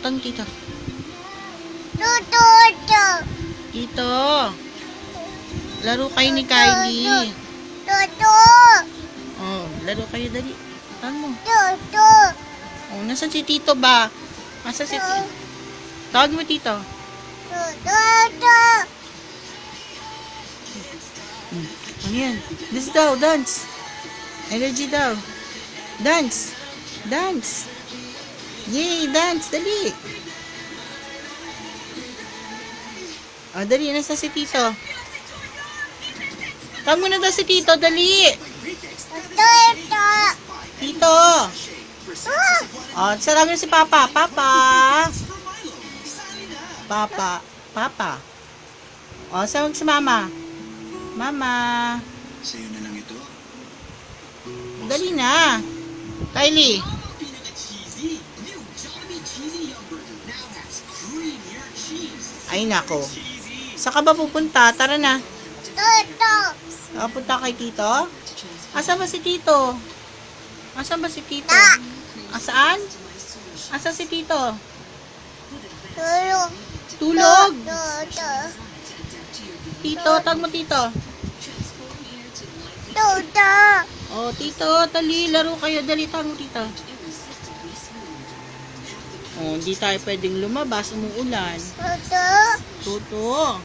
tang tito. Tutu. Tito. Laro kayo ni Kylie. Tutu. Oh, laro kayo dali. Tan mo. Tutu. Oh, nasaan si Tito ba? Nasaan si Tito? Tawag mo Tito. Tutu. Ano yan? Dance daw, dance. Energy daw. Dance. Dance. Yay, dance. Dali. Oh, dali. Nasaan si Tito? Tawag mo na daw si Tito. Dali. Tutu. Tito. Oh, sarang si Papa. Papa. Papa. Papa. Oh, saan si Mama? Mama. Sa'yo na lang ito. Dali na. Kylie. Ay, nako. Saan ka ba pupunta? Tara na. Tutu. Punta kay Tito? Asan ba si Tito? Asan ba si Tito? Asaan? Asan si Tito? Tulog. Tulog. Tutu. Tito, tawag mo Tito. Tutu. Oh, Tito, tali, laro kayo. Dali, tawag mo Tito. Oh, hindi tayo pwedeng lumabas. Umuulan. Tutu. Tuto.